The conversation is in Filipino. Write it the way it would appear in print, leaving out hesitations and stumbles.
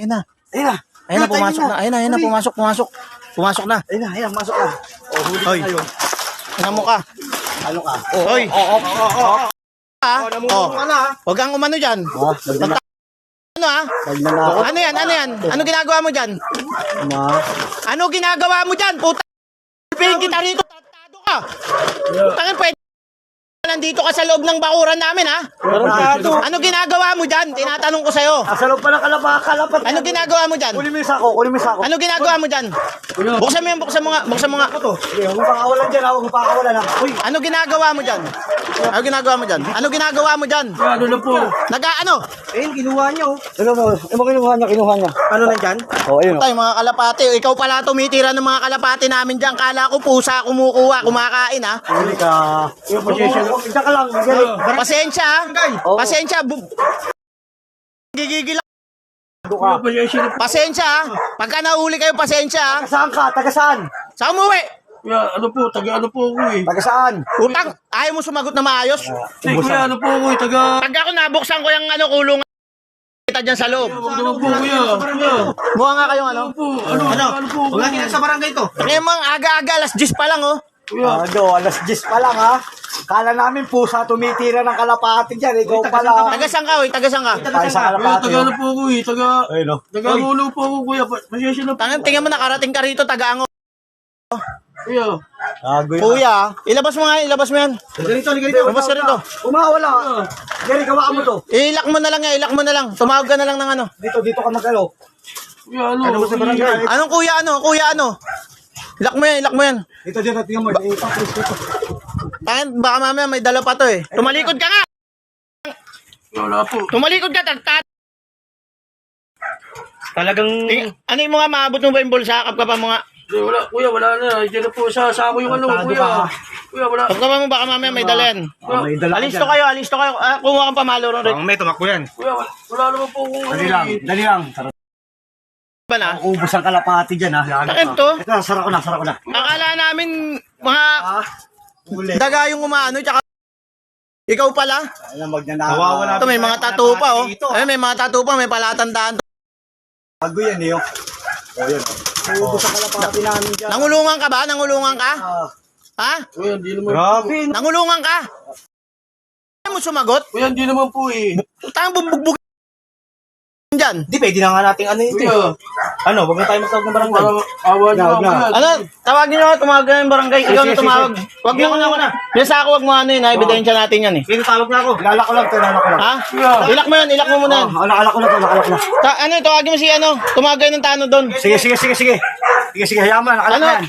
Ayun na. Ayun na. Ayun na, pumasok na. Ayun na, pumasok. Pumasok na. Ayun na, masok na. Oh, huli Hoy. ka ngayon. Tingnan mo ka. Ano ka? Hoy. Oh, namumulong ka na. Huwag kang umano dyan. Ano ha? Ano yan? Ano ginagawa mo dyan? Ano ginagawa mo dyan? Puta, piliin kita rito. Tratado ka. Putangin, pwede nandito ka sa loob ng bakuran namin ha? Ano ginagawa mo dyan? Tinatanong ko sa'yo. Sa loob pa ng kalapat. Ano ginagawa mo dyan? Kunin mo yung sako. Ano ginagawa mo dyan? Buksan mo yan, buksan mo nga. Sige, huwag mo pakawalan dyan, huwag mo pakawalan ha. Uy, Ano ginagawa mo dyan? Ano ginagawa mo dyan? Ano ginagawa mo dyan? Ano na po? Nag-ano? ayun, kinuha niyo. Ano mo kinuha niya? Ano nandyan? Oh, ayun. Tayo mga kalapati, ikaw pala tumitira ng mga kalapati namin dyan. Kala ko pusa kumukuha, kumakain ha. Huli ka. Yung position. Diyan ka lang. Pasensya ha. Pasensya. Gigigil ako. Pasensya ha. Pagka nahuli kayo, pasensya ha. Saan ka? Taga saan? Sa umuwi. Kuya, ano po? Taga ano po ako eh. Taga saan? Utang, ayaw mo sumagot na maayos. Kuya, ano po ako eh. Taga... Pag ako nabuksan ko yung kulungan kita dyan sa loob. Huwag naman po kuya. Kuya. Buha nga kayong ano. Ano po? Ano po? Wala ka sa barangay to. Kaya mga aga-aga, alas 10 pa lang oh. Kuya. Alas 10 pa lang ha. Kala namin pusa tumitira ng kalapati dyan. Ikaw pala. Tagasang ka, oy, tagasang ka. Tayo sa Kuya, kalapati. taga ano po ako eh. Taga... Ayun o. Taga ulo po ako kuya. Pasensya na po. Tingnan mo nakarating ka rito, taga-ango. Kuya. Kuya, ilabas mo nga, ilabas mo yan. Ganito. Ilabas ka rito. Umawala. Gary, gawa mo to. Ilak mo na lang yan, ilak mo na lang. Tumawag ka na lang ng ano. Dito ka magalo. Kuya, ano? Ano mo sa barangay? Anong kuya ano? Kuya ano? Ilak mo yan, ilak mo yan. Dito, tingnan mo. Ipapris dito. Tangin, baka mamaya may dala pa to eh. Tumalikod ka nga! Kuya, wala po. Tumalikod ka, Talagang... Ano yung mga maabot mo ba yung bulsa? Kapkapan mo nga. Kuya, wala. Kuya, wala na. Diyan na po sa ako yung ano. Kuya. Kuya, wala. Kapkapan mo, baka mamaya may dala yan. May dala ka Alisto kayo. Kumuha kang pamalo ron, Rick. May tumakbo yan. Kuya, wala naman po kung ano eh. Dali lang. Ba na? Ubus ang kalapati dyan ha. Bakit to? Ito, sara ko na. Akala namin mga Huli. daga yung umano, tsaka ikaw pala. Alam, magnanakaw. Ito may mga tattoo pa oh. Ay, may mga tattoo pa, may palatandaan. Bago yan eh. Oh, yan. Ubus ang kalapati namin dyan. Nangulungan ka ba? Nangulungan ka? Ha? Kuya, hindi naman. Grabe. Nangulungan ka? Ayaw mo sumagot? Kuya, hindi naman po eh. Tang bubugbog dyan. Di, pwede na nga natin ano ito. Kuya. Ano, wag na tayo matawag ng barangay. Parang awa niyo Wag ako na. yan. Ano? Tawagin nyo, tumawag ka ng barangay. Ikaw na Sige. tumawag. Wag mo na. Yes, ako wag mo ano yun. Ebidensya natin yan eh. Sige, tawag na ako. Ilala ko lang. Ha? Ilak mo yan, ilak mo muna yan. Alak ko na. Tawagin mo si ano. Tumawag kayo ng Tano doon. Sige. Hayaan mo, nakalak Ano? na yan.